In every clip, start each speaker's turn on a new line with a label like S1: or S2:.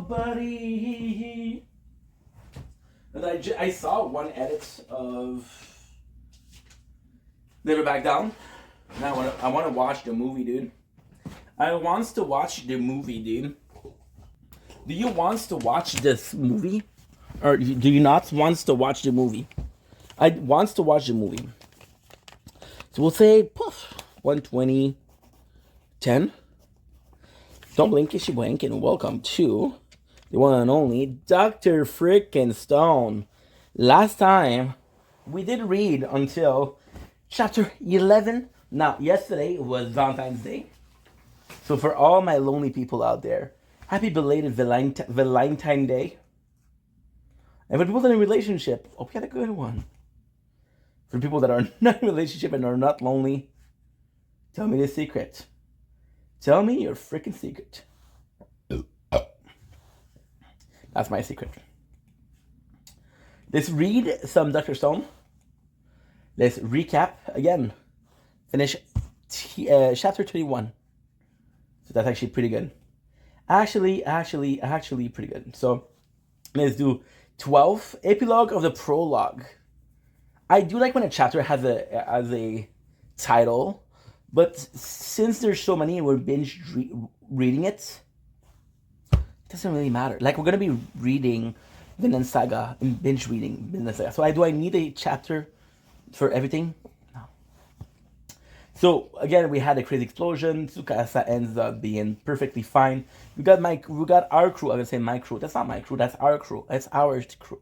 S1: nobody. And I saw one edit of Never Back Down. Now I want to watch the movie, dude. I wants to watch the movie, dude. Do you want to watch this movie, or do you not want to watch the movie? I wants to watch the movie. So we'll say, poof, 120, 10. Don't blink, if you blink, and welcome to the one and only Dr. Frickin' Stone. Last time, we did read until chapter 11. Now, yesterday was Valentine's Day. So for all my lonely people out there, happy belated Valentine Day. And for people that are in a relationship, hope you had a good one. For people that are not in a relationship and are not lonely, tell me the secret. Tell me your freaking secret. That's my secret. Let's read some Dr. Stone. Let's recap again. Finish chapter 21. So that's actually pretty good. Actually pretty good. So let's do 12. Epilogue of the prologue. I do like when a chapter has a title, but since there's so many and we're binge reading it, it doesn't really matter. Like, we're going to be reading Vinland Saga and binge reading Vinland Saga. So do I need a chapter for everything? No. So again, we had a crazy explosion. Tsukasa ends up being perfectly fine. We got our crew. I'm gonna say my crew. That's not my crew. That's our crew. That's our crew.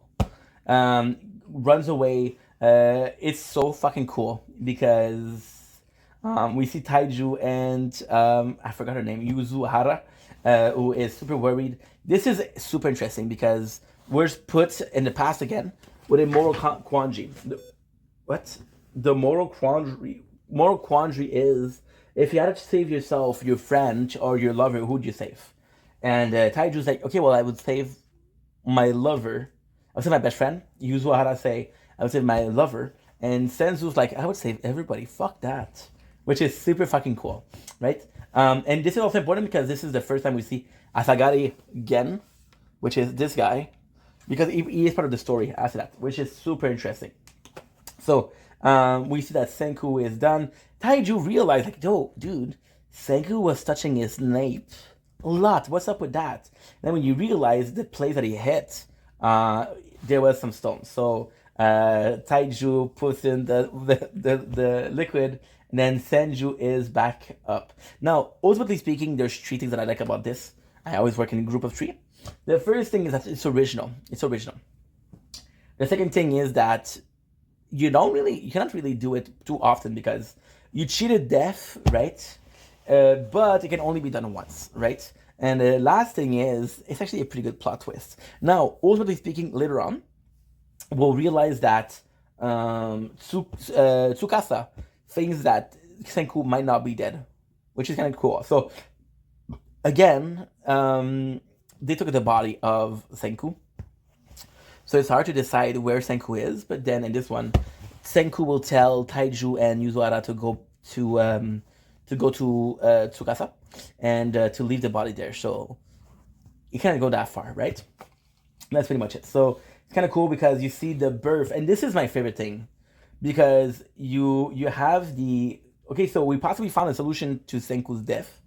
S1: Runs away. It's so fucking cool because we see Taiju and I forgot her name, Yuzuhara, who is super worried. This is super interesting because we're put in the past again with a moral quandary. What? The moral quandary is, if you had to save yourself, your friend, or your lover, who'd you save? And Taiju's like, okay, well, I would save my lover. I would save my best friend. Yuzuhara say, I would save my lover. And Senzu's like, I would save everybody. Fuck that. Which is super fucking cool, right? And this is also important because this is the first time we see Asagari Gen, which is this guy, because he is part of the story after that, which is super interesting. So we see that Senku is done. Taiju realized, like, yo, dude, Senku was touching his nape a lot. What's up with that? And then when you realize the place that he hit, there was some stones. So Taiju puts in the liquid, and then Senju is back up. Now, ultimately speaking, there's three things that I like about this. I always work in a group of three. The first thing is that it's original. It's original. The second thing is that you cannot really do it too often because you cheated death, right? But it can only be done once, right? And the last thing is, it's actually a pretty good plot twist. Now, ultimately speaking, later on, we'll realize that Tsukasa thinks that Senku might not be dead, which is kind of cool. So, again, they took the body of Senku. So it's hard to decide where Senku is, but then in this one, Senku will tell Taiju and Yuzuhara to go to Tsukasa and to leave the body there. So you can't go that far, right? That's pretty much it. So it's kind of cool because you see the birth, and this is my favorite thing because you have the okay. So we possibly found a solution to Senku's death,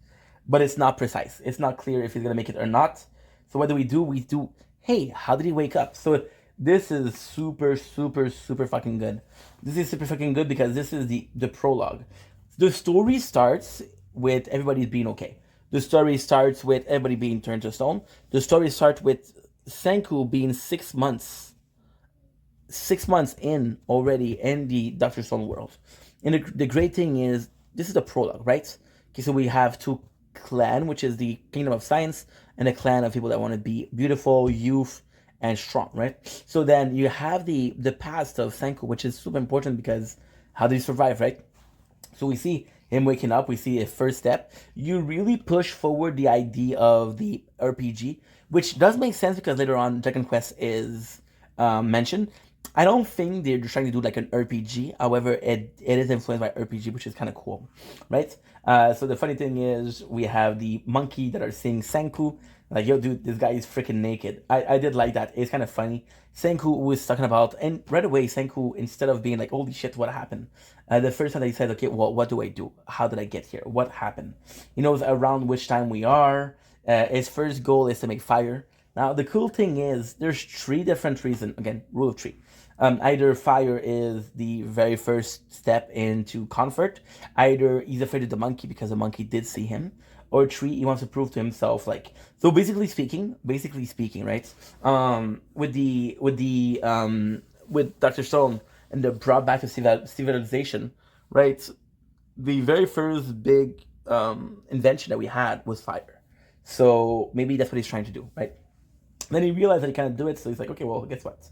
S1: but it's not precise. It's not clear if he's gonna make it or not. So what do? We do. Hey, how did he wake up? So this is super fucking good. This is super fucking good because this is the prologue. The story starts with everybody being okay. The story starts with everybody being turned to stone. The story starts with Senku being 6 months in already in the Dr. Stone world. And the great thing is, this is the prologue, right? Okay, so we have two clan, which is the Kingdom of Science, and a clan of people that want to be beautiful, youth, and strong, right? So then you have the past of Senku, which is super important because how did he survive, right? So we see him waking up, we see a first step. You really push forward the idea of the RPG, which does make sense because later on Dragon Quest is mentioned. I don't think they're trying to do like an RPG. However, it is influenced by RPG, which is kind of cool, right? So the funny thing is we have the monkey that are seeing Senku. Like, yo, dude, this guy is freaking naked. I did like that. It's kind of funny. Senku was talking about, and right away, Senku, instead of being like, holy shit, what happened? The first time he said, okay, well, what do I do? How did I get here? What happened? He knows around which time we are. His first goal is to make fire. Now, the cool thing is, there's three different reasons. Again, rule of three. Either fire is the very first step into comfort. Either he's afraid of the monkey because the monkey did see him, or three, he wants to prove to himself, like, so basically speaking, right? With Dr. Stone and the brought back to civilization, right? The very first big invention that we had was fire. So maybe that's what he's trying to do, right? Then he realized that he can't do it, so he's like, okay, well, guess what?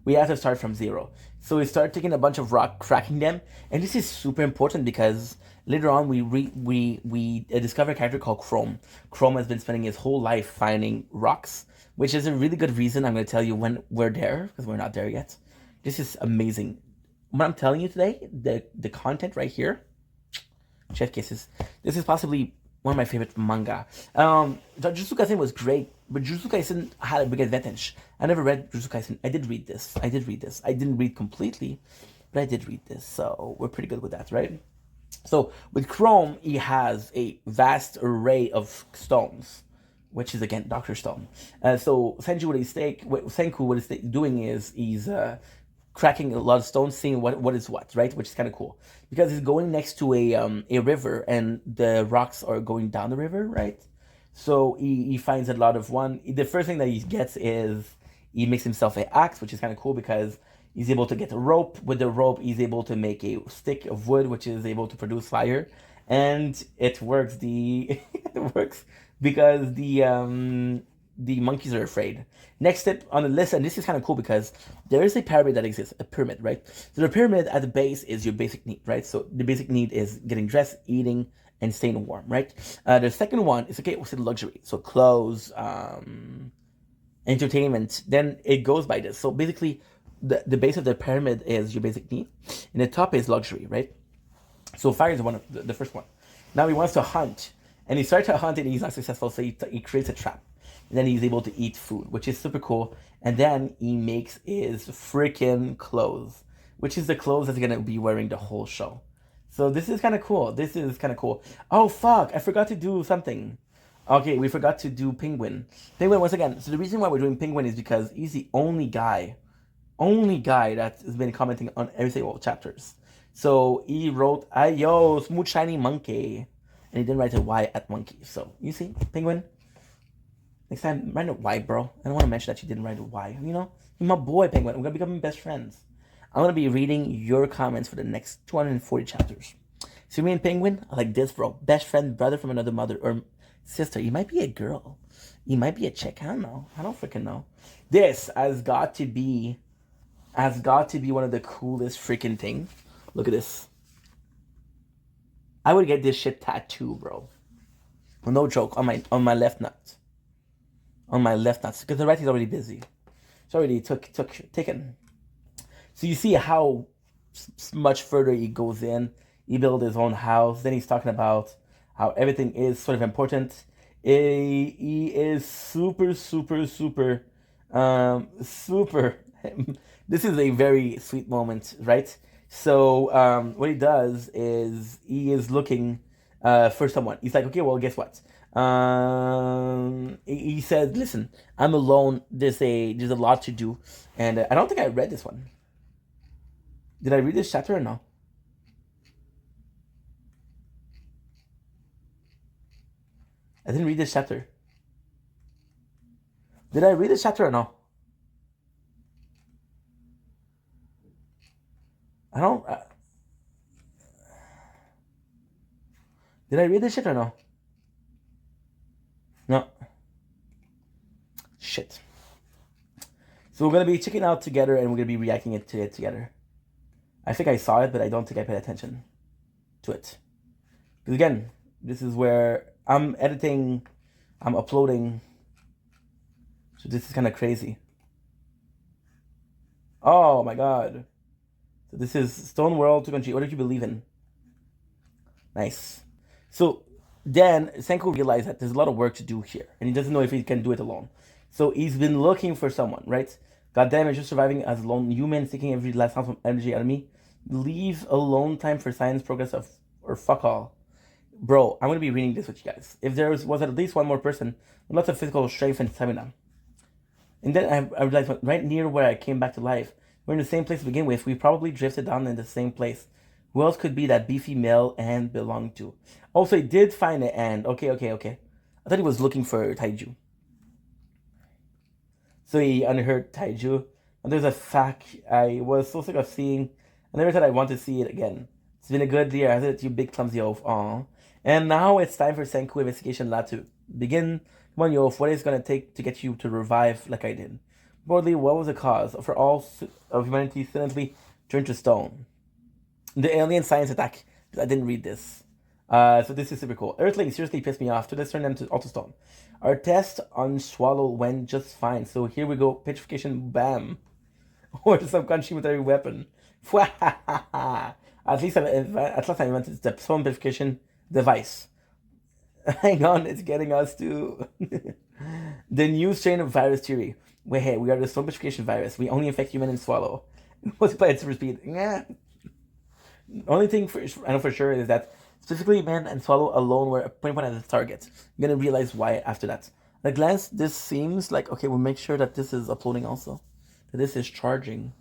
S1: We have to start from zero. So we start taking a bunch of rock, cracking them, and this is super important because later on we discover a character called Chrome. Chrome has been spending his whole life finding rocks, which is a really good reason. I'm going to tell you when we're there because we're not there yet. This is amazing. What I'm telling you today, the content right here, chef kisses. This is possibly one of my favorite manga. Jujutsu Kaisen was great, but Jujutsu Kaisen had a big advantage. I never read Jujutsu Kaisen. I did read this. I didn't read completely, but I did read this. So we're pretty good with that, right? So with Chrome, he has a vast array of stones, which is again Doctor Stone. So Senku, what he's doing is he's cracking a lot of stones, seeing what is what, right? Which is kind of cool because he's going next to a river, and the rocks are going down the river, right? So he finds a lot of one. The first thing that he gets is he makes himself an axe, which is kind of cool because he's able to get a rope. With the rope, he's able to make a stick of wood, which is able to produce fire, and it works. It works because the monkeys are afraid. Next step on the list, and this is kind of cool because there is a pyramid that exists, a pyramid, right? So the pyramid at the base is your basic need, right? So the basic need is getting dressed, eating, and staying warm, right? The second one is, okay, what's the luxury? So clothes, entertainment. Then it goes by this. So basically, the base of the pyramid is your basic need, and the top is luxury, right? So fire is one of the first one. Now he wants to hunt, and he starts to hunt, and he's not successful, so he creates a trap. And then he's able to eat food, which is super cool. And then he makes his freaking clothes, which is the clothes that's gonna be wearing the whole show. So this is kind of cool. This is kind of cool. Oh fuck! I forgot to do something. Okay, we forgot to do Penguin. Penguin once again. So the reason why we're doing Penguin is because he's the only guy that has been commenting on every single chapters. So he wrote, "Ayo, smooth shiny monkey," and he didn't write a Y at monkey. So you see, Penguin. Next time, write a Y, bro. I don't want to mention that you didn't write a Y. You know, you're my boy, Penguin. We're gonna become best friends. I'm gonna be reading your comments for the next 240 chapters. See me and Penguin, I like this, bro. Best friend, brother from another mother, or sister. You might be a girl. You might be a chick. I don't know. I don't freaking know. This has got to be one of the coolest freaking things. Look at this. I would get this shit tattooed, bro. No joke. On my left nut. On my left nut, because the right is already busy. It's already taken. So you see how much further he goes in. He built his own house. Then he's talking about how everything is sort of important. He is super, super, super, super. This is a very sweet moment, right? So what he does is he is looking for someone. He's like, okay, well, guess what? He said, listen, I'm alone. There's a lot to do, and I don't think I read this one. Did I read this chapter or no? I didn't read this chapter. Did I read this chapter or no? I don't. Did I read this shit or no? No. Shit. So we're gonna be checking out together, and we're gonna be reacting to it together. I think I saw it, but I don't think I paid attention to it. Because again, this is where I'm editing, I'm uploading. So this is kind of crazy. Oh my god. So this is Stone World 2.0. What did you believe in? Nice. So Then Senku realized that there's a lot of work to do here, and he doesn't know if he can do it alone. So he's been looking for someone, right? God damn it, just surviving as a lone human, seeking every last ounce of energy out of me. Leave alone time for science progress or fuck all. Bro, I'm gonna be reading this with you guys. If there was at least one more person with lots of physical strength and stamina. And then I realized right near where I came back to life, we're in the same place to begin with. We probably drifted down in the same place. Who else could be that beefy male and belong to? Also, he did find it and okay. I thought he was looking for Taiju. So he unheard Taiju. And there's a fact I was so sick of seeing. I never thought I'd want to see it again. It's been a good year, hasn't it, you big clumsy oaf? Aw. And now it's time for Senku Investigation Lab to begin. Come on, Yof, what is it going to take to get you to revive like I did? Broadly, what was the cause for all of humanity suddenly turned to stone? The alien science attack. I didn't read this. So this is super cool. Earthlings seriously pissed me off. So let's turn them to autostone. Our test on Swallow went just fine. So here we go. Petrification, bam. Or some contributory weapon. At least I invented the stone petrification device. Hang on, it's getting us to the new strain of virus theory. Wait, hey, we are the stone petrification virus. We only infect human and Swallow. Multiply at super speed. Yeah. Only thing I know for sure is that specifically man and Swallow alone were point one at the target. I'm gonna realize why after that. At a glance, this seems like okay. We'll make sure that this is uploading also. That this is charging.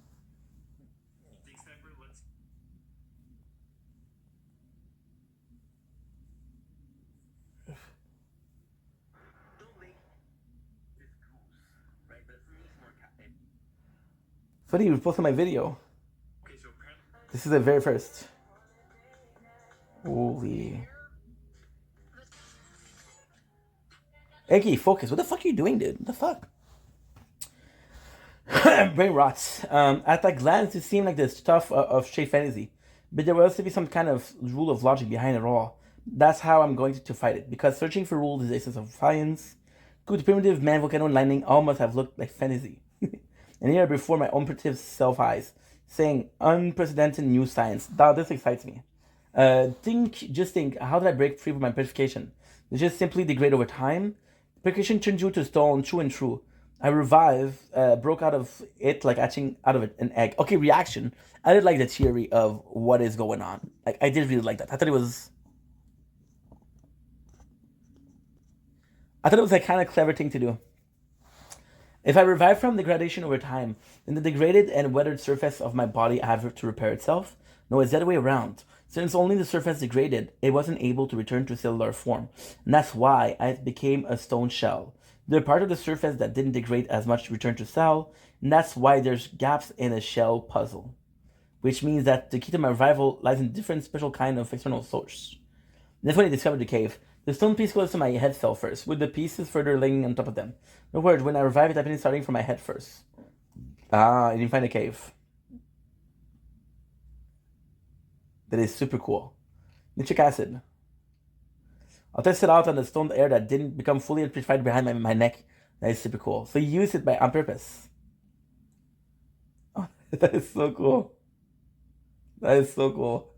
S1: Funny, you posted my video. This is the very first. Holy. Eggy, focus. What the fuck are you doing, dude? What the fuck? Brain rots. At a glance, it seemed like the stuff of Shea fantasy, but there was to be some kind of rule of logic behind it all. That's how I'm going to fight it, because searching for rules is the essence of science. Good primitive man volcano lightning all must have looked like fantasy. And here before my own primitive self eyes, saying unprecedented new science. Now this excites me. Just think, how did I break free from my purification? Did it just simply degrade over time? Purification turned you to stone, true and true. I revived, broke out of it like hatching out of an egg. Okay, reaction. I did like the theory of what is going on. Like, I did really like that. I thought it was a kind of clever thing to do. If I revive from degradation over time, then the degraded and weathered surface of my body have to repair itself? No, it's the other way around. Since only the surface degraded, it wasn't able to return to cellular form. And that's why I became a stone shell. The part of the surface that didn't degrade as much returned to cell, and that's why there's gaps in a shell puzzle. Which means that the key to my revival lies in a different special kind of external source. That's when I discovered the cave. The stone piece goes to my head cell first, with the pieces further laying on top of them. No words, when I revive it, I've been starting from my head first. I didn't find a cave. That is super cool. Nitric acid. I'll test it out on the stone air that didn't become fully petrified behind my neck. That is super cool. So you use it on purpose. Oh, that is so cool. That is so cool.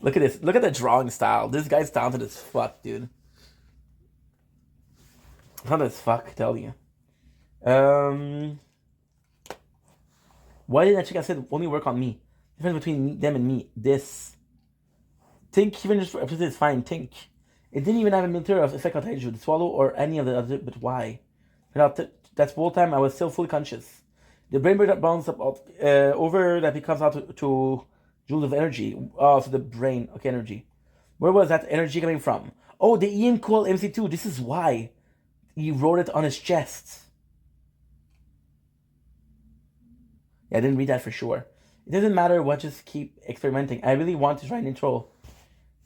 S1: Look at this. Look at the drawing style. This guy's talented as fuck, dude. Talented as fuck, I tell you. Why didn't I said only work on me? The difference between them and me. This. Tink even just represented is fine. Tink. It didn't even have a military effect on Taiju, the Swallow, or any of the other. But why? That whole time I was still fully conscious. The brain bounces up over that becomes out to joules of energy. Oh, so the brain. Okay, energy. Where was that energy coming from? Oh, the Ian Cole MC2. This is why. He wrote it on his chest. Yeah, I didn't read that for sure. It doesn't matter what, just keep experimenting. I really want to try an intro.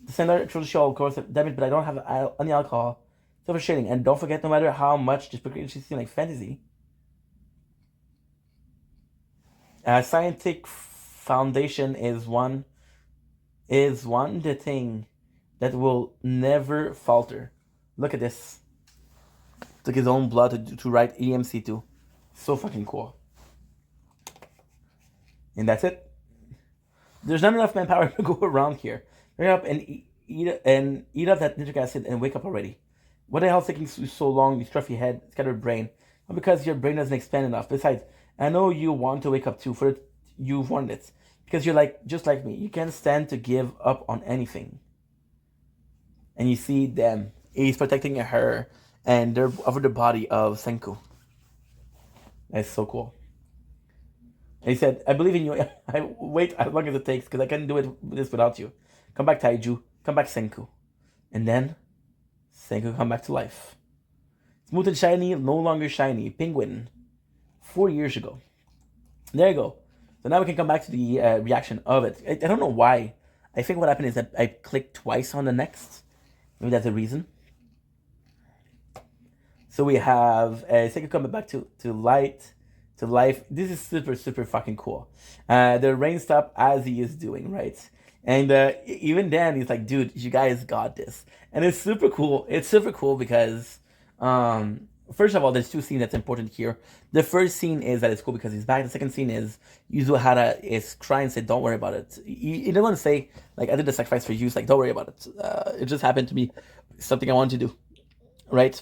S1: The standard traditional, of course, damn it, but I don't have any alcohol. So frustrating. And don't forget, no matter how much this progression seems like fantasy, scientific foundation is one the thing that will never falter. Look at this. Took his own blood to write EMC2. So fucking cool. And that's it. There's not enough manpower to go around here. Hurry up and eat up that nitric acid and wake up already. What the hell's taking so long? You stuff your head, it's got your brain. Well, because your brain doesn't expand enough. Besides, I know you want to wake up too. You've wanted it because you're like just like me. You can't stand to give up on anything. And you see them. He's protecting her and they're over the body of Senku. That's so cool. And he said, I believe in you. I wait as long as it takes because I can't do this without you. Come back, Taiju. Come back, Senku. And then Senku come back to life. Smooth and shiny, no longer shiny. Penguin. 4 years ago. There you go. So now we can come back to the reaction of it. I don't know why. I think what happened is that I clicked twice on the next. Maybe that's the reason. So we have Senku coming back to light, to life. This is super, super fucking cool. The rain stopped as he is doing, right? And even then, he's like, dude, you guys got this. And it's super cool. It's super cool because, first of all, there's two scenes that's important here. The first scene is that it's cool because he's back. The second scene is Yuzuru is crying and said, don't worry about it. He didn't want to say, like, I did the sacrifice for you. He's like, don't worry about it. It just happened to me. Something I wanted to do, right?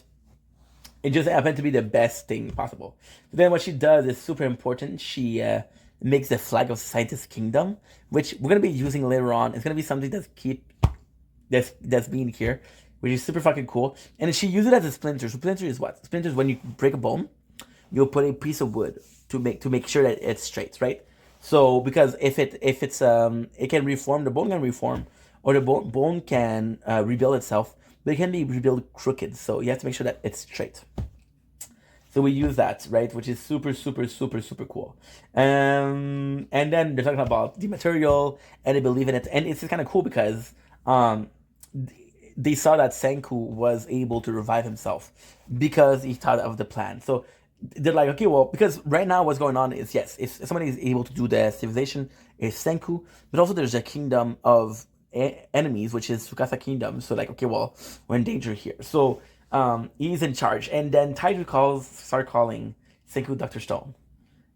S1: It just happened to be the best thing possible. But then what she does is super important. She makes the flag of Scientist Kingdom, which we're gonna be using later on. It's gonna be something that's being here, which is super fucking cool. And she uses it as a splinter. So splinter is what? Splinter is when you break a bone, you'll put a piece of wood to make sure that it's straight, right? So because if it's it can reform, the bone can reform, or the bone can rebuild itself, but it can be rebuilt crooked. So you have to make sure that it's straight. So we use that, right? Which is super, super, super, super cool. And then they're talking about the material and they believe in it. And it's kind of cool because they saw that Senku was able to revive himself because he thought of the plan. So they're like, okay, well, because right now what's going on is, yes, if somebody is able to do the civilization, it's Senku, but also there's a kingdom of enemies, which is Tsukasa Kingdom. So like, okay, well, we're in danger here. So he's in charge. And then Taiju start calling Senku Dr. Stone.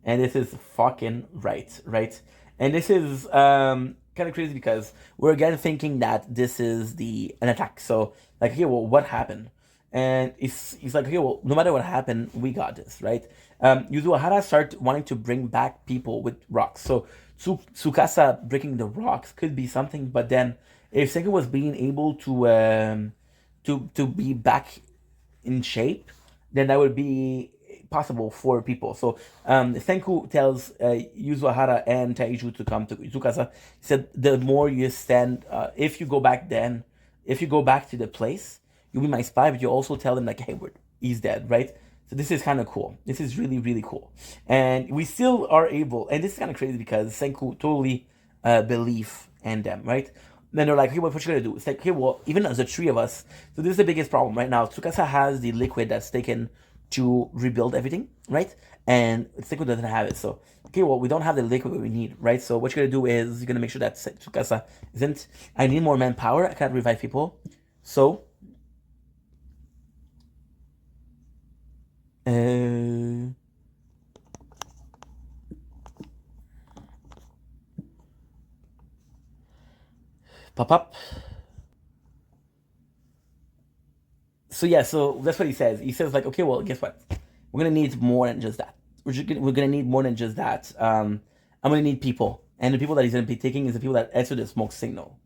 S1: And this is fucking right? And this is kind of crazy because we're again thinking that this is an attack. So like, okay, well, what happened? And he's like, okay, well, no matter what happened, we got this, right? Yuzuru start wanting to bring back people with rocks. So Tsukasa breaking the rocks could be something, but then if Senku was being able to be back in shape, then that would be possible for people. So Senku tells Yuzuru and Taiju to come to Tsukasa. He said, the more you stand, if you go back to the place, you'll be my spy, but you also tell them like, hey, he's dead, right? So this is kind of cool. This is really, really cool. And we still are able, and this is kind of crazy because Senku totally believe in them, right? Then they're like, okay, what you gonna do? It's like, okay, well, even as the three of us, so this is the biggest problem right now. Tsukasa has the liquid that's taken to rebuild everything, right? And Senku doesn't have it. So, okay, well, we don't have the liquid we need, right? So what you're gonna do is you're gonna make sure that Tsukasa isn't. I need more manpower. I can't revive people. So pop up. So yeah, so that's what he says. He says like, okay, well, guess what? We're gonna need more than just that. We're gonna need more than just that. I'm gonna need people, and the people that he's gonna be taking is the people that answer the smoke signal,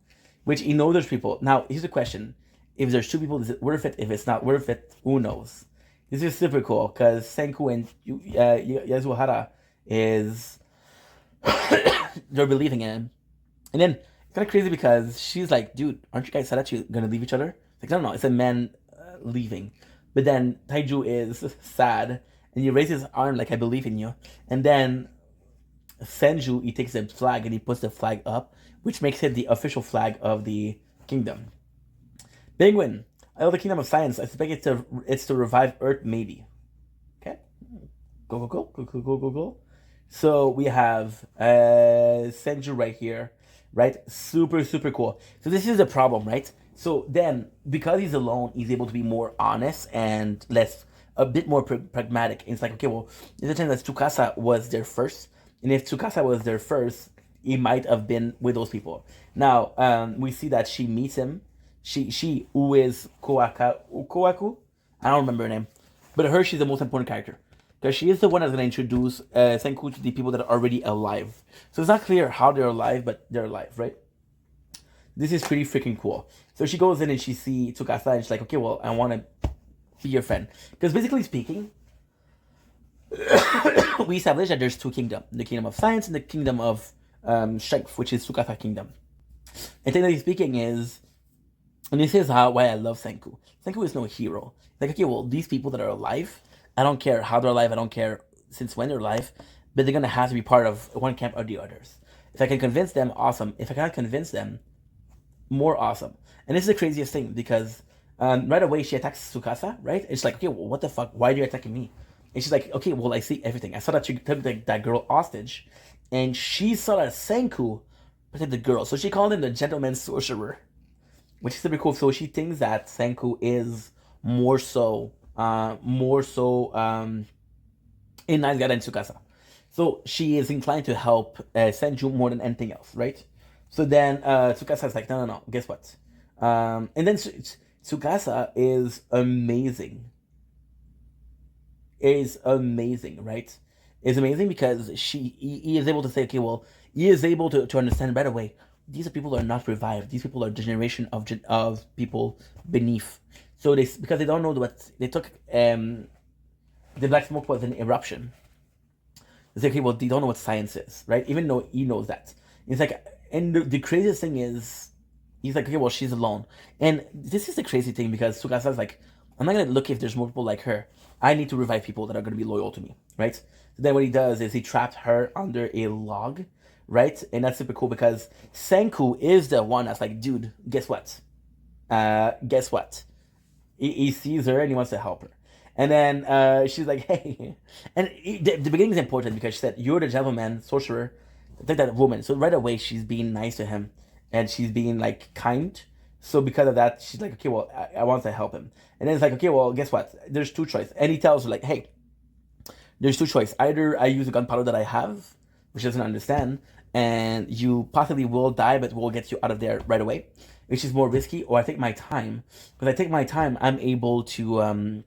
S1: which he knows there's people. Now here's the question: if there's two people, is it worth it? If it's not worth it, who knows? This is super cool because Senku and Yasuhara is they're believing in him, and then it's kind of crazy because she's like, dude, aren't you guys sad that you're gonna leave each other? It's like, no, it's a man leaving. But then Taiju is sad and he raises his arm like, I believe in you. And then Senju, he takes the flag and he puts the flag up, which makes it the official flag of the kingdom. Penguin, I know the kingdom of science. I suspect it's to revive Earth, maybe. Okay, go. So we have Senju right here, right? Super, super cool. So this is the problem, right? So then, because he's alone, he's able to be more honest and a bit more pragmatic. And it's like, okay, well, there's a chance that Tsukasa was there first. And if Tsukasa was there first, he might have been with those people. Now, we see that she meets him. She who is Koaku, I don't remember her name, but her, she's the most important character because she is the one that's gonna introduce Senku to the people that are already alive. So it's not clear how they're alive, but they're alive, right? This is pretty freaking cool. So she goes in and she sees Tsukasa and she's like, okay, well, I want to be your friend. Because basically speaking, we established that there's two kingdoms: the kingdom of science and the kingdom of strength, which is Tsukasa kingdom. And technically speaking is, and this is why I love Senku. Senku is no hero. Like, okay, well, these people that are alive, I don't care how they're alive, I don't care since when they're alive, but they're gonna have to be part of one camp or the others. If I can convince them, awesome. If I cannot convince them, more awesome. And this is the craziest thing because right away she attacks Tsukasa, right? It's like, okay, well, what the fuck? Why are you attacking me? And she's like, okay, well, I see everything. I saw that you took that girl hostage, and she saw that Senku protected the girl. So she called him the gentleman sorcerer, which is super cool. So she thinks that Senku is more so a nice guy than Tsukasa. So she is inclined to help Senju more than anything else, right? So then Tsukasa is like, no, guess what? And then Tsukasa is amazing. Is amazing, right? Is amazing because he is able to say, okay, well, he is able to understand right away. These are people that are not revived. These people are a generation of people beneath. So because they don't know what they took. The black smoke was an eruption. They say, okay, well, they don't know what science is, right? Even though he knows that. It's like, and the craziest thing is, he's like, okay, well, she's alone. And this is the crazy thing because Tsukasa's like, I'm not going to look if there's more people like her. I need to revive people that are going to be loyal to me, right? So then what he does is he traps her under a log, right? And that's super cool because Senku is the one that's like, dude, guess what? Guess what? He sees her and he wants to help her. And then she's like, hey. And the beginning is important because she said, you're the gentleman sorcerer. Take that woman. So right away, she's being nice to him. And she's being, like, kind. So because of that, she's like, okay, well, I want to help him. And then it's like, okay, well, guess what? There's two choices. And he tells her, like, hey, there's two choices. Either I use the gunpowder that I have, which doesn't understand, and you possibly will die, but we'll get you out of there right away, which is more risky, or I take my time. Because I take my time, I'm able to, I'm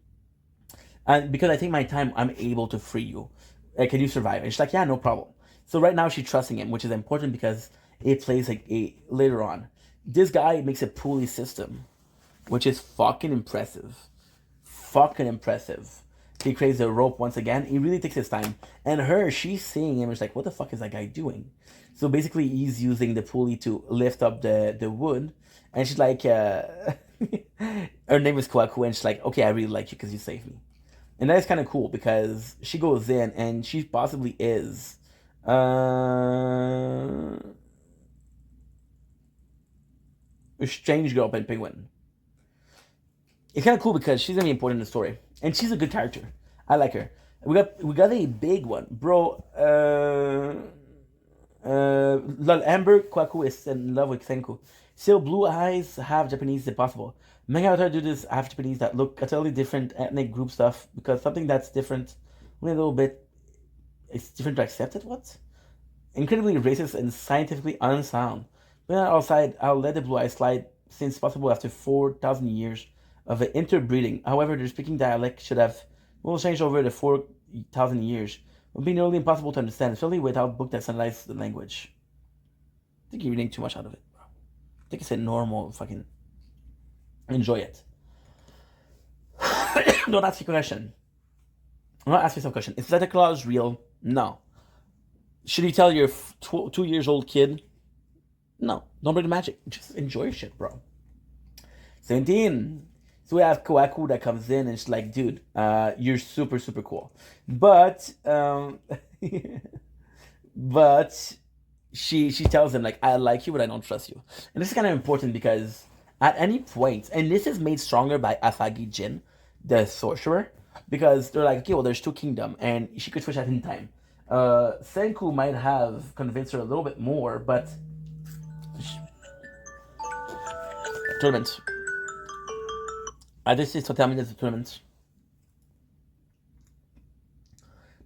S1: able to free you. Can you survive? And she's like, yeah, no problem. So right now she's trusting him, which is important because it plays like later on. This guy makes a pulley system, which is fucking impressive. Fucking impressive. He creates a rope once again. He really takes his time. And she's seeing him. It's like, what the fuck is that guy doing? So basically, he's using the pulley to lift up the wood. And she's like, her name is Koaku, and she's like, okay, I really like you because you saved me. And that is kind of cool because she goes in and she possibly is a strange girl by Penguin. It's kind of cool because she's gonna be important in the story, and she's a good character. I like her. We got a big one, bro. Amber Kwaku is in love with Senku. Still, blue eyes, half Japanese if possible. Many out there do this half Japanese that look totally different ethnic group stuff because something that's different, only a little bit, it's different to accept it. What? Incredibly racist and scientifically unsound. But outside, I'll let the blue eyes slide since possible after 4,000 years of interbreeding. However, their speaking dialect will change over the 4,000 years. It would be nearly impossible to understand, especially without book that standardizes the language. I think you're reading too much out of it, bro. I think it's a normal fucking enjoy it. Don't ask me a question. I'm not asking some question. Is Santa Claus real? No. Should you tell your 2 years old kid? No. Don't bring the magic. Just enjoy your shit, bro. 17. So we have Koaku that comes in and she's like, dude, you're super, super cool. But but she tells him, like, I like you, but I don't trust you. And this is kind of important because at any point, and this is made stronger by Asagi Jin, the sorcerer, because they're like, okay, well, there's two kingdoms, and she could switch at any time. Senku might have convinced her a little bit more, but tournament. This is to tell me there's a tournament.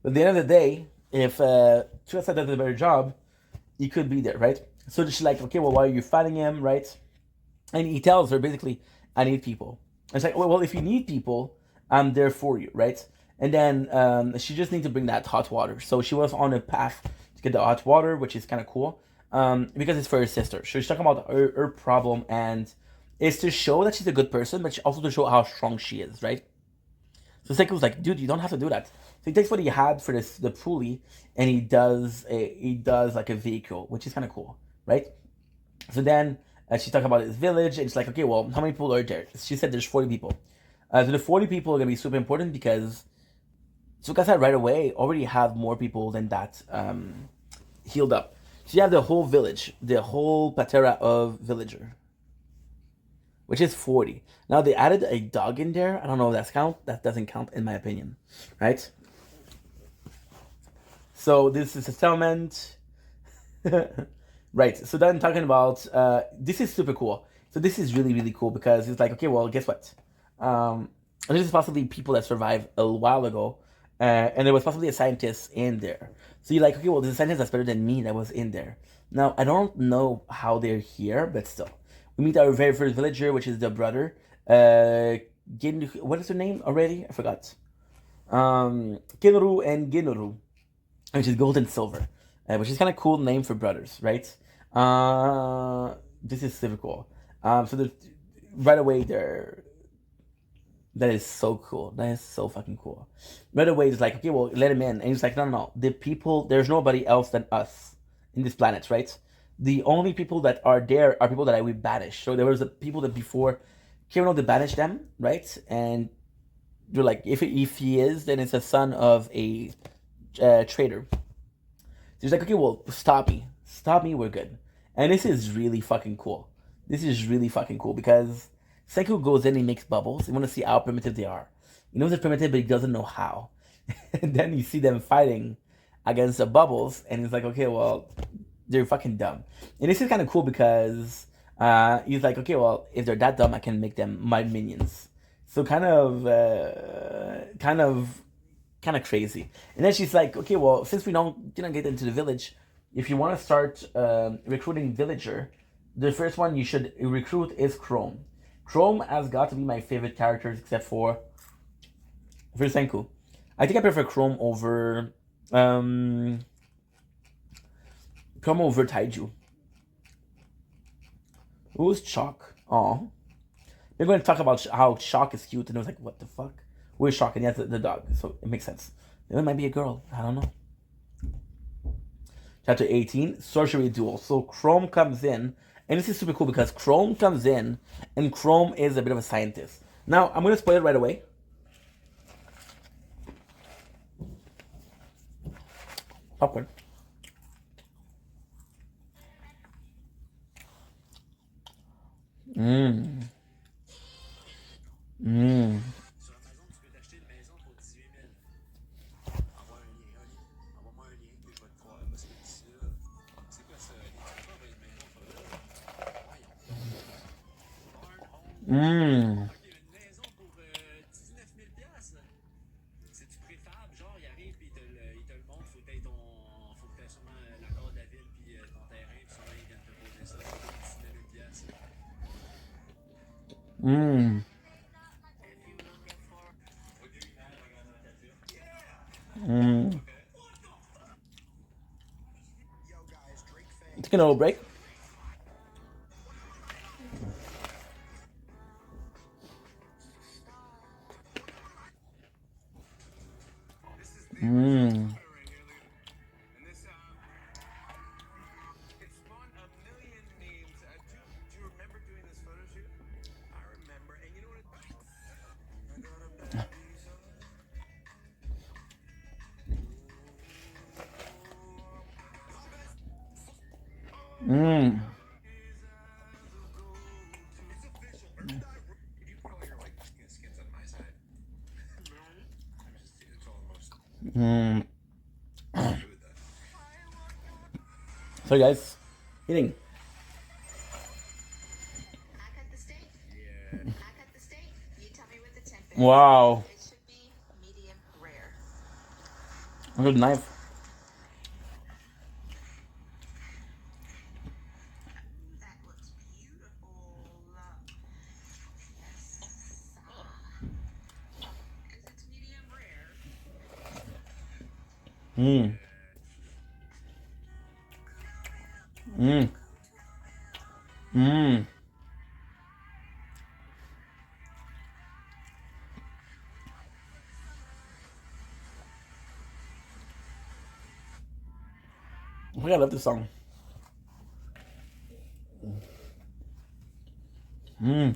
S1: But at the end of the day, if Tsukasa does a better job, he could be there, right? So she's like, okay, well, why are you fighting him, right? And he tells her basically, I need people. And it's like, well, if you need people, I'm there for you, right? And then she just needs to bring that hot water. So she was on a path to get the hot water, which is kind of cool, because it's for her sister. So she's talking about her problem, and it's to show that she's a good person, but also to show how strong she is, right? So Senku's like, dude, you don't have to do that. So he takes what he had for the pulley, and he does like a vehicle, which is kind of cool, right? So then she's talking about this village, and it's like, okay, well, how many people are there? She said there's 40 people. So the 40 people are gonna be super important because Tsukasa right away already have more people than that healed up. So you have the whole village, the whole patera of villager, which is 40. Now they added a dog in there. I don't know if that's count. That doesn't count in my opinion, right? So this is a settlement. Right. So then talking about this is super cool. So this is really really cool because it's like, okay, well, guess what? This is possibly people that survived a while ago, and there was possibly a scientist in there. So you're like, okay, well, there's a scientist that's better than me that was in there. Now I don't know how they're here, but still, we meet our very first villager, which is the brother. What is her name already? I forgot. Kinuru and Ginuru, which is gold and silver, which is kind of cool name for brothers, right? This is super cool. So the right away there, that is so cool. That is so fucking cool. Right away, it's like, okay, well, let him in, and he's like, no, no, no. The people, there's nobody else than us in this planet, right? The only people that are there are people that I will banish. So there was the people that before Kirino to banish them, right? And you're like, if he is, then it's a son of a traitor. So he's like, okay, well, stop me, we're good. And this is really fucking cool. This is really fucking cool because Senku goes in and he makes bubbles. You want to see how primitive they are. He knows they're primitive, but he doesn't know how. And then you see them fighting against the bubbles, and he's like, okay, well, they're fucking dumb. And this is kind of cool because he's like, okay, well, if they're that dumb, I can make them my minions. So kind of crazy. And then she's like, okay, well, since we didn't get into the village, if you want to start recruiting villager, the first one you should recruit is Chrome. Chrome has got to be my favorite characters except for Senku. I think I prefer Chrome over Taiju. Who's Chalk? Oh, they're going to talk about how Chalk is cute, and I was like, what the fuck? Where's Chalk? And he has the dog, so it makes sense. It might be a girl. I don't know. Chapter 18, Sorcery Duel. So Chrome comes in, and this is super cool because Chrome comes in, and Chrome is a bit of a scientist. Now, I'm going to spoil it right away. Popcorn. Mmm. Mmm. Mmm. Mmm. Mmm. Taking a little break. Mmm. Mmm. Mmm. So guys, eating. Wow. A good knife. Mm. Mm. Mm. I think I love this song. Mm.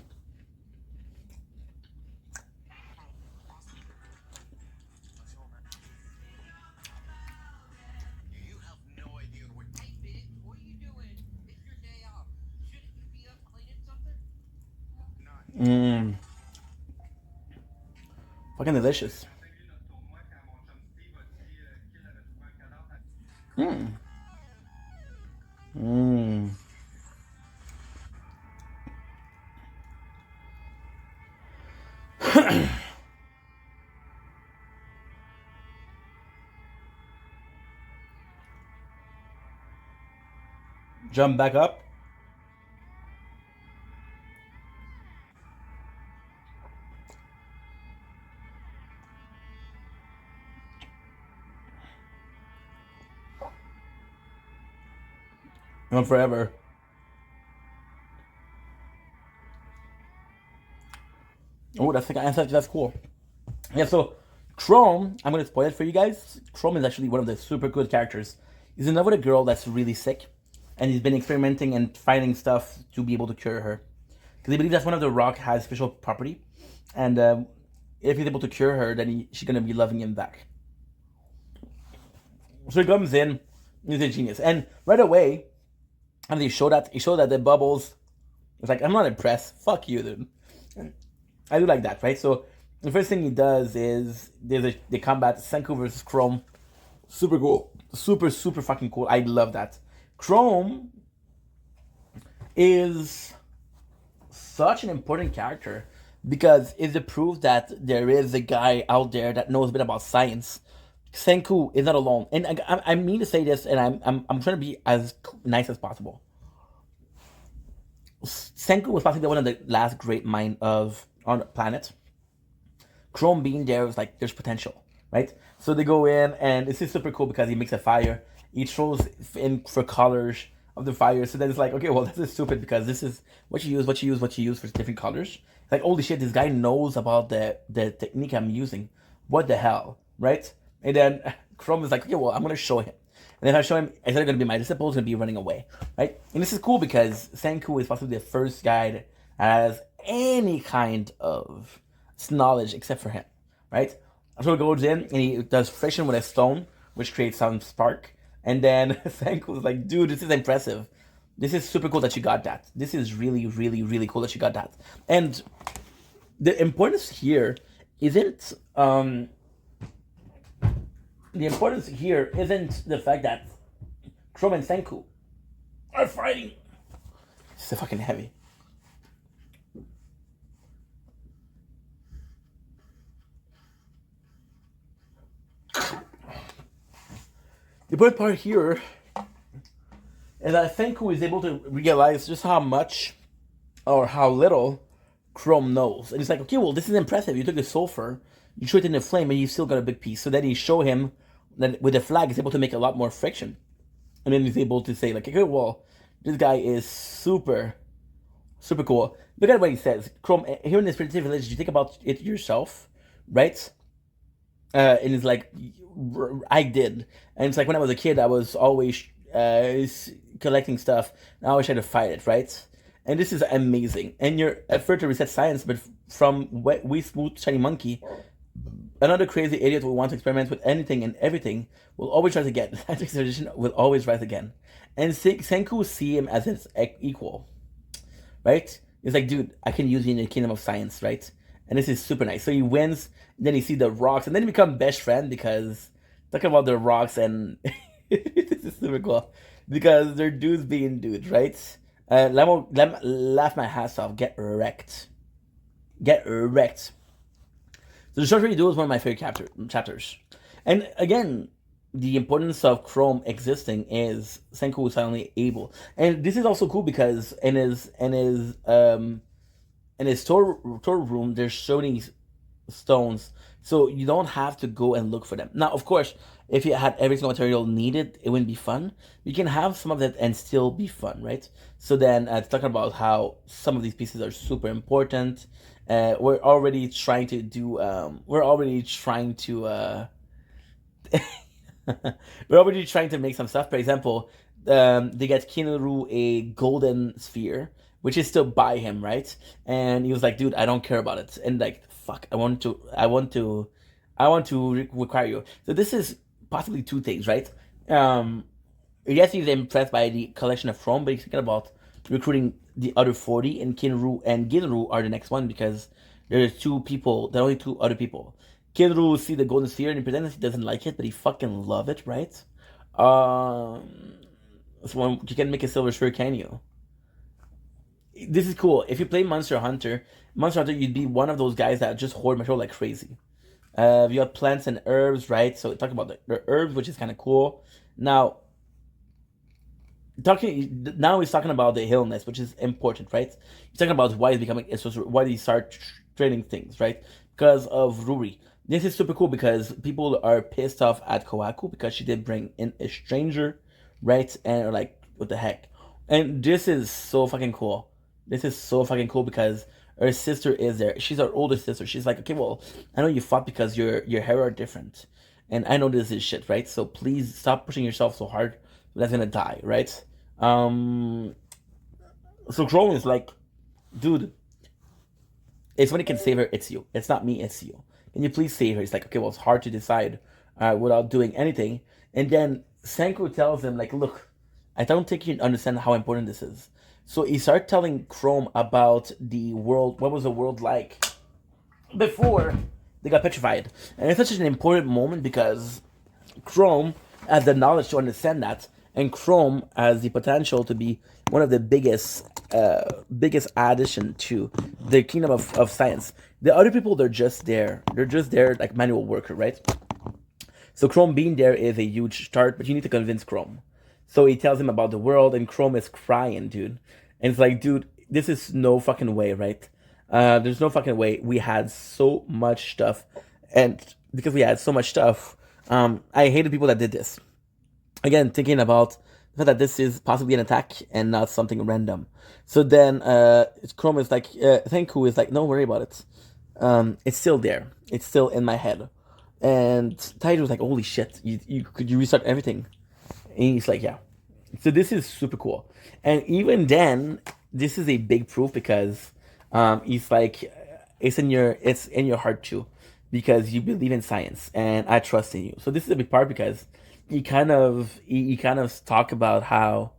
S1: Mm. Fucking delicious. Mm. Mm. Jump back up. On forever. Oh, that's cool. Yeah, so Chrome, I'm gonna spoil it for you guys. Chrome is actually one of the super good characters. He's in love with a girl that's really sick, and he's been experimenting and finding stuff to be able to cure her. Because he believes that one of the rock has special property, and if he's able to cure her, then she's gonna be loving him back. So he comes in, he's a genius, and right away, and he showed that the bubbles. It's like I'm not impressed. Fuck you, dude. I do like that, right? So the first thing he does is they combat Senku versus Chrome. Super cool. Super fucking cool. I love that. Chrome is such an important character because it's a proof that there is a guy out there that knows a bit about science. Senku is not alone, and I mean to say this, and I'm trying to be as nice as possible. Senku was possibly one of the last great mind of on the planet. Chrome being there was like there's potential, right? So they go in and this is super cool because he makes a fire. He throws in for colors of the fire. So then it's like, okay, well this is stupid because this is what you use for different colors. Like holy shit, this guy knows about the technique I'm using. What the hell, right? And then Chrome is like, okay, well I'm gonna show him. And then I show him, instead of gonna be my disciple, he's gonna be running away, right? And this is cool because Senku is possibly the first guy that has any kind of knowledge except for him, right? So he goes in and he does friction with a stone, which creates some spark. And then Senku's like, dude, this is impressive. This is super cool that you got that. This is really cool that you got that. And the importance here isn't the importance here isn't the fact that Chrome and Senku are fighting. It's so fucking heavy. The important part here is that Senku is able to realize just how much or how little Chrome knows. And he's like, okay, well, this is impressive. You took the sulfur, you threw it in the flame, and you still got a big piece. So then he show him that with the flag, he's able to make a lot more friction. And then he's able to say, like, okay, well, this guy is super cool. Look at what he says. Chrome, here in this primitive village, you think about it yourself, right? And it's like, I did. And it's like when I was a kid, I was always collecting stuff. And I always tried to fight it, right? And this is amazing. And your effort to reset science, but from we smooth shiny monkey, another crazy idiot who wants to experiment with anything and everything will always rise again. That tradition will always rise again. And Senku see him as his equal, right? It's like, dude, I can use you in the kingdom of science, right? And this is super nice. So he wins, then he see the rocks, and then he become best friend because talking about the rocks and this is super cool because they're dudes being dudes, right? Laugh my ass off. Get wrecked. Get wrecked. So the short story duel is one of my favorite chapters. And again, the importance of Chrome existing is Senku is finally able. And this is also cool because in his storeroom, there's so many stones, so you don't have to go and look for them. Now, of course, if you had every single material needed, it wouldn't be fun. You can have some of that and still be fun, right? So then, it's talking about how some of these pieces are super important. We're already trying to do. We're already trying to. We're already trying to make some stuff. For example, they get Kinuru a golden sphere, which is still by him, right? And he was like, "Dude, I don't care about it." And like, "Fuck, I want to require you." So this is possibly two things, right? Yes, he's impressed by the collection of Chrome, but he's thinking about recruiting the other 40, and Kinru and Ginru are the next one because there's two people, there are only two other people. Kinru will see the golden sphere and he pretends he doesn't like it, but he fucking love it, right? So you can make a silver sphere, can you? This is cool. If you play Monster Hunter, you'd be one of those guys that just hoard material like crazy. You have plants and herbs, right? So talking about the herbs, which is kind of cool. Now he's talking about the illness, which is important, right? He's talking about why he's becoming why he start trading things, right? Because of Ruri. This is super cool because people are pissed off at Kohaku because she did bring in a stranger, right? And are like, what the heck? And this is so fucking cool. This is so fucking cool because her sister is there. She's our older sister. She's like, okay, well, I know you fought because your hair are different, and I know this is shit, right? So please stop pushing yourself so hard. That's gonna die, right? Um, so Chrome is like, dude, if somebody can save her, it's you. It's not me, it's you. Can you please save her? It's like, okay, well, it's hard to decide without doing anything. And then Senku tells him, like, look, I don't think you understand how important this is. So he started telling Chrome about the world. What was the world like before they got petrified? And it's such an important moment because Chrome has the knowledge to understand that, and Chrome has the potential to be one of the biggest addition to the kingdom of science. The other people, they're just there. They're just there like manual worker, right? So Chrome being there is a huge start, but you need to convince Chrome. So he tells him about the world, and Chrome is crying, dude. And it's like, dude, this is no fucking way, right? There's no fucking way. We had so much stuff, and because we had so much stuff, I hated people that did this. Again, thinking about the fact that this is possibly an attack and not something random. So then Chrome is like, Thanku is like, don't worry about it. It's still there. It's still in my head. And Taito was like, holy shit, could you restart everything? And he's like, yeah. So this is super cool. And even then, this is a big proof because he's like, it's in your heart too, because you believe in science and I trust in you. So this is a big part because he kind of talk about how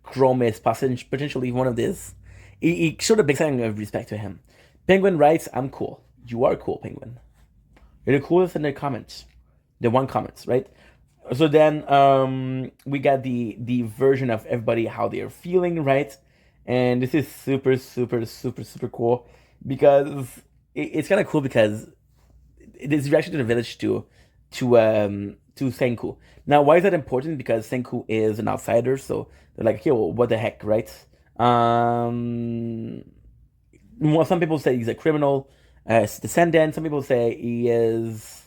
S1: Chrome is potentially one of this. He showed a big sign of respect to him. Penguin writes, "I'm cool. You are cool, Penguin. You're the coolest in the comments. The one comments, right?" So then we got the version of everybody how they are feeling, right? And this is super super super super cool because it's kind of cool because this reaction to the village to Senku. Now, why is that important? Because Senku is an outsider, so they're like, okay, well, what the heck, right? Well, some people say he's a criminal descendant. Some people say he is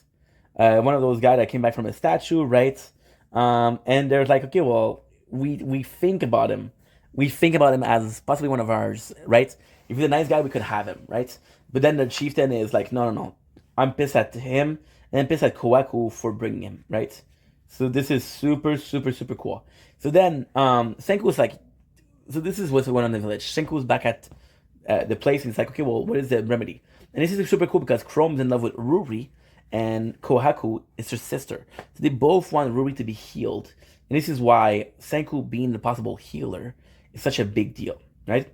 S1: one of those guys that came back from a statue, right? And they're like, okay, well, we think about him. We think about him as possibly one of ours, right? If he's a nice guy, we could have him, right? But then the chieftain is like, no, no, no. I'm pissed at him, and I'm pissed at Kohaku for bringing him, right? So this is super, super, super cool. So then Senku's like, so this is what's going on in the village. Senku's back at the place, and he's like, okay, well, what is the remedy? And this is super cool because Chrome's in love with Ruri, and Kohaku is her sister. So they both want Ruri to be healed. And this is why Senku being the possible healer is such a big deal, right?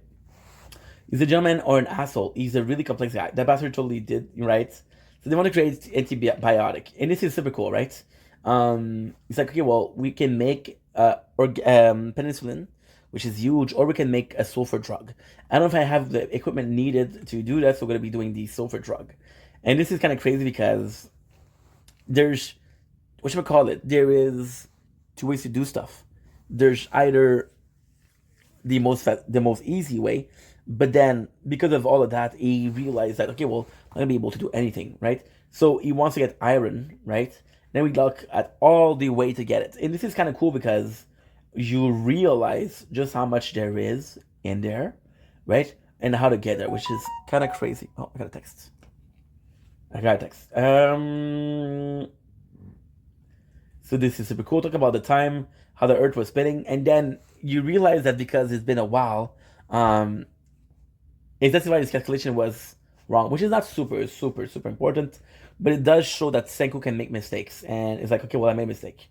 S1: He's a gentleman or an asshole. He's a really complex guy. That bastard totally did, right? So they want to create antibiotic. And this is super cool, right? It's like, okay, well, we can make penicillin, which is huge, or we can make a sulfur drug. I don't know if I have the equipment needed to do that, so we're going to be doing the sulfur drug. And this is kind of crazy because there's, what should I call it? There is two ways to do stuff. There's either the most easy way, but then because of all of that, he realized that, okay, well, gonna be able to do anything, right? So he wants to get iron, right? Then we look at all the way to get it, and this is kind of cool because you realize just how much there is in there, right? And how to get there, which is kind of crazy. Oh, I got a text. I got a text. So this is super cool. Talk about the time, how the Earth was spinning, and then you realize that because it's been a while, um, it that's why this calculation was wrong, which is not super important, but it does show that Senku can make mistakes, and it's like, okay, well, I made a mistake.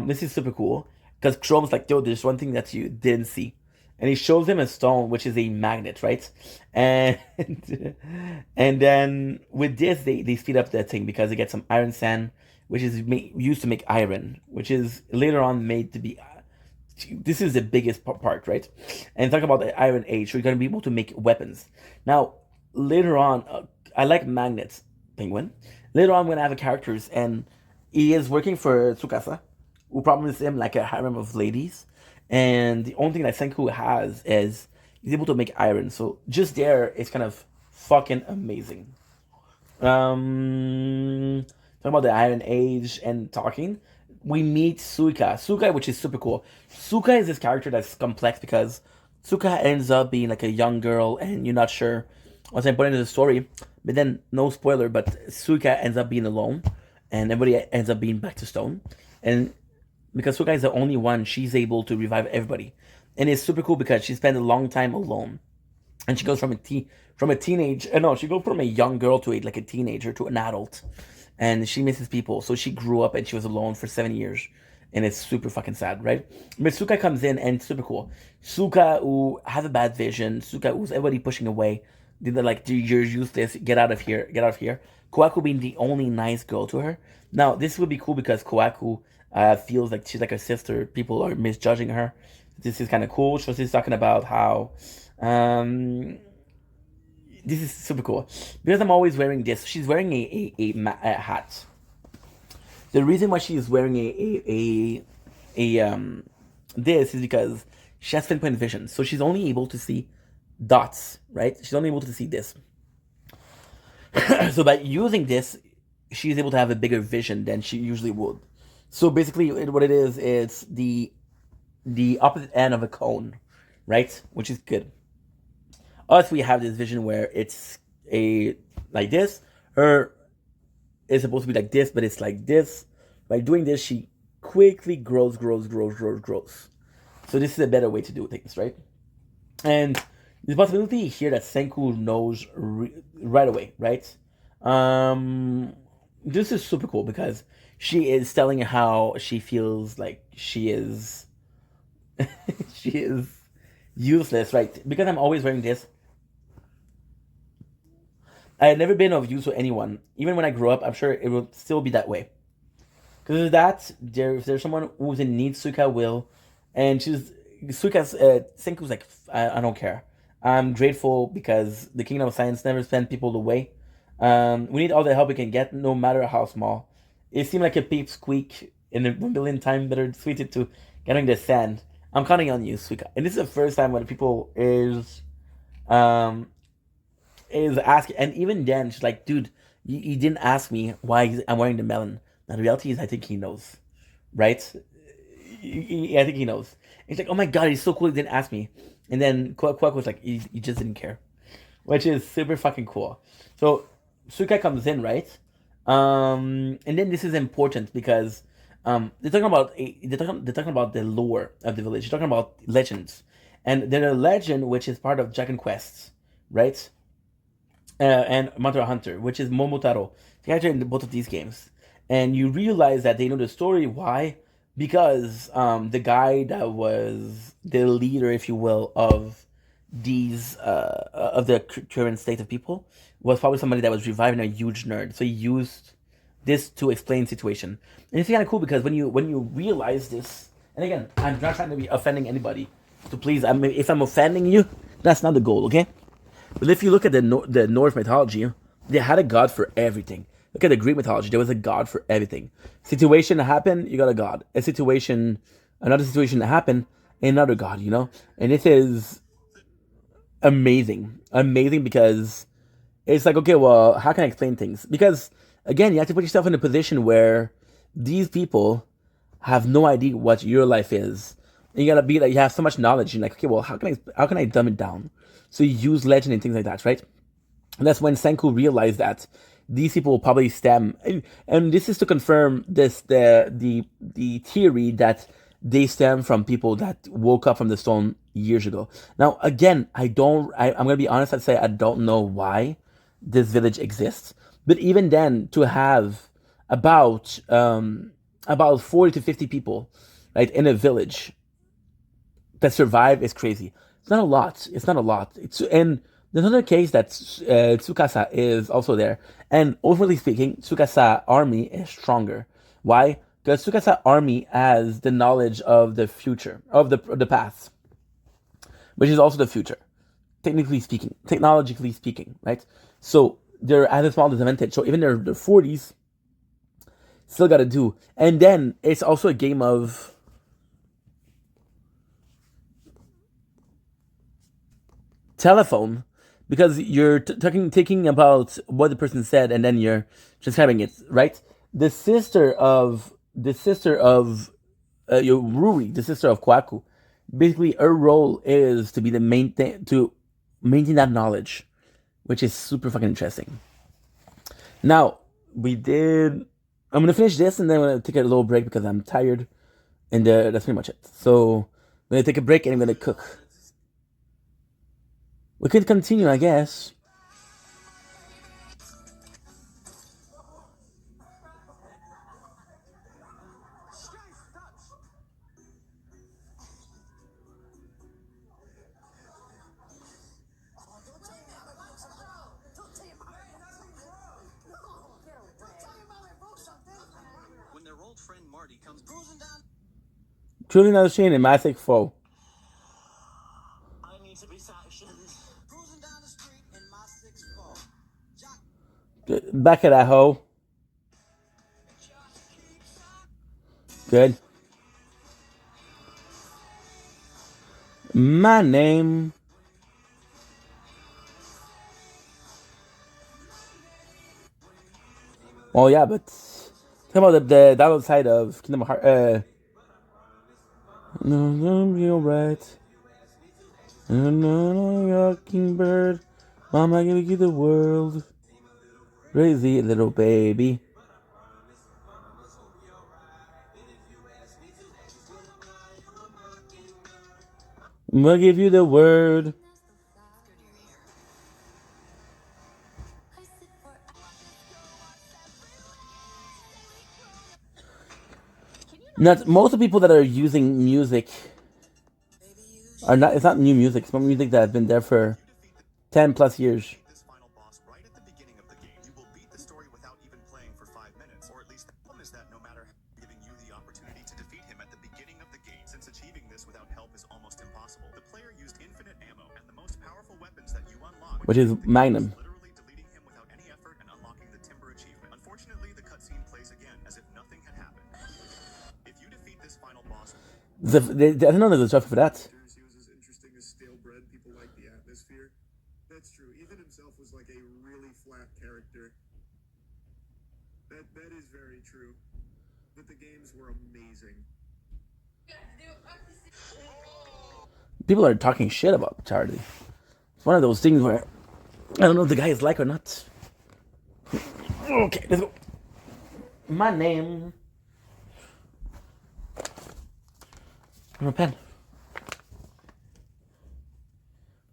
S1: This is super cool because Chrome's like, yo, there's one thing that you didn't see, and he shows him a stone, which is a magnet, right? And and then with this, they speed up the thing because they get some iron sand, which is used to make iron, which is later on made to be this is the biggest part, right? And talk about the Iron Age, so you're gonna be able to make weapons. Now, later on, I like magnets, Penguin. Later on, we're gonna have characters, and he is working for Tsukasa, who promised him like a harem of ladies, and the only thing that Senku has is he's able to make iron. So just there, it's kind of fucking amazing. Talking about the Iron Age and talking, we meet Suika. Suika, which is super cool. Suka is this character that's complex because Suka ends up being like a young girl, and you're not sure what's important in the story. But then, no spoiler, but Suika ends up being alone, and everybody ends up being back to stone. And because Suka is the only one, she's able to revive everybody, and it's super cool because she spent a long time alone, and she goes from a teenage, no, she goes from a young girl to a teenager to an adult, and she misses people. So she grew up and she was alone for 7 years, and it's super fucking sad, right? But Suka comes in and it's super cool. Suka who have a bad vision, Suka who's everybody pushing away. They're like, you're useless, get out of here, get out of here. Koaku being the only nice girl to her. Now this would be cool because Koaku feels like she's like a sister. People are misjudging her. This is kind of cool. So she's talking about how this is super cool because I'm always wearing this. She's wearing a hat. The reason why she's wearing a this is because she has pinpoint vision, so she's only able to see dots, right? She's only able to see this. So by using this, she's able to have a bigger vision than she usually would. So basically, what it is, it's the opposite end of a cone, right? Which is good. Us, we have this vision where it's a like this. Her is supposed to be like this, but it's like this. By doing this, she quickly grows. So this is a better way to do things, right? And the possibility here that Senku knows right away, right? This is super cool because she is telling how she feels like she is she is useless, right? Because I'm always wearing this, I had never been of use to anyone. Even when I grew up, I'm sure it will still be that way. Because of that, if there's someone who's in need, Suka will. And Suka's, Senku's like, I don't care. I'm grateful because the Kingdom of Science never sent people away. We need all the help we can get, no matter how small. It seemed like a peep squeak in a million times better suited to getting the sand. I'm counting on you, Suka. And this is the first time when people um, is asking, and even then, she's like, dude, you didn't ask me why I'm wearing the melon. Now, the reality is, I think he knows, right? I think he knows. And he's like, oh my god, he's so cool, he didn't ask me. And then Quack was like, he just didn't care, which is super fucking cool. So Suka comes in, right? And then this is important because they're talking about the lore of the village. They're talking about legends, and there's a legend which is part of Dragon Quest, right? And Monster Hunter, which is Momotaro. The character in both of these games, and you realize that they know the story. Why? Because the guy that was the leader, if you will, of these of the current state of people was probably somebody that was reviving a huge nerd. So he used this to explain the situation, and it's kind of cool because when you realize this, and again, I'm not trying to be offending anybody. So please, if I'm offending you, that's not the goal, okay? But if you look at the Norse mythology, they had a god for everything. Look at the Greek mythology; there was a god for everything. Situation that happened, you got a god. Another situation that happened, another god. You know, and this is amazing because it's like, okay, well, how can I explain things? Because again, you have to put yourself in a position where these people have no idea what your life is. And you gotta be like, you have so much knowledge. You're like, okay, well, how can I dumb it down? So you use legend and things like that, right? And that's when Senku realized that these people will probably stem, and this is to confirm the theory that they stem from people that woke up from the stone years ago. Now, again, I'm gonna be honest and say I don't know why this village exists, but even then, to have about about 40 to 50 people, right, in a village that survive is crazy. It's not a lot. It's not a lot. And there's another case that Tsukasa is also there. And overly speaking, Tsukasa army is stronger. Why? Because Tsukasa army has the knowledge of the future, of the past, which is also the future, technically speaking, technologically speaking, right? So they're at a small disadvantage. So even their 40s still got to do. And then it's also a game of telephone, because you're taking about what the person said and then you're transcribing it, right? The sister of Ruri, the sister of Kwaku, basically her role is to be the main thing to maintain that knowledge, which is super fucking interesting. Now we did. I'm gonna finish this and then I'm gonna take a little break because I'm tired, and that's pretty much it. So I'm gonna take a break and I'm gonna cook. We could continue, I guess. Truly not ashamed in my sick foe. Back at that hoe. Good. My name. Oh yeah, but talk about the download side of Kingdom Hearts. No, you're right. No, Kingbird. Mama gave you the world. Crazy little baby. I'm gonna give you the word. Not most of the people that are using music are not. It's not new music. It's music that has been there for 10 plus years. Which is Magnum. I don't know there's a trophy for that. People are talking shit about Charlie. It's one of those things where I don't know if the guy is like or not. Okay, let's go. My name. I'm a pen.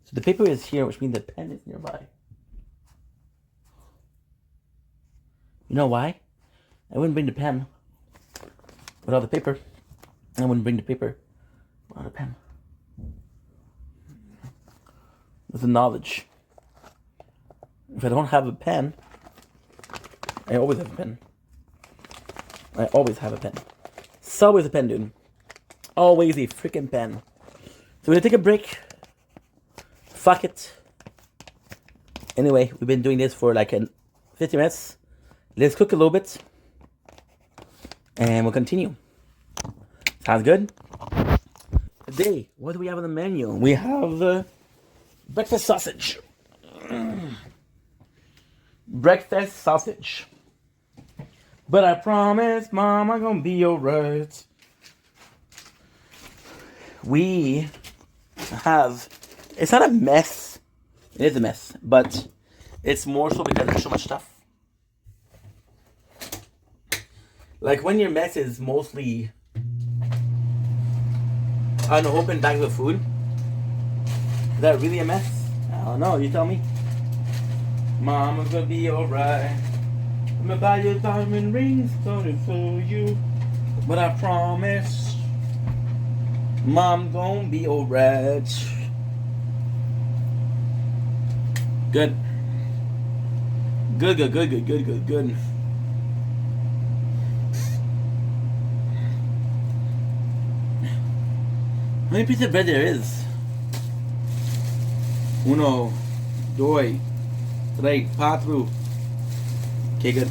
S1: So the paper is here, which means the pen is nearby. You know why? I wouldn't bring the pen without the paper. I wouldn't bring the paper without a pen. With the knowledge. If I don't have a pen, I always have a pen. I always have a pen. It's always a pen, dude. Always a freaking pen. So we're gonna take a break. Fuck it. Anyway, we've been doing this for like 50 minutes. Let's cook a little bit. And we'll continue. Sounds good? Today, what do we have on the menu? We have breakfast sausage. breakfast sausage. But I promise, Mom, I'm gonna be alright. We have, it's not a mess. It is a mess, but it's more so because there's so much stuff. Like when your mess is mostly unopened bags of food, is that really a mess? I don't know, you tell me. Mama's gonna be alright. I'm gonna buy you diamond rings, gonna fool you. But I promise, Mom gonna be alright. Good. Good. How many pieces of bread there is? Uno, dos, tres, cuatro. Okay, good.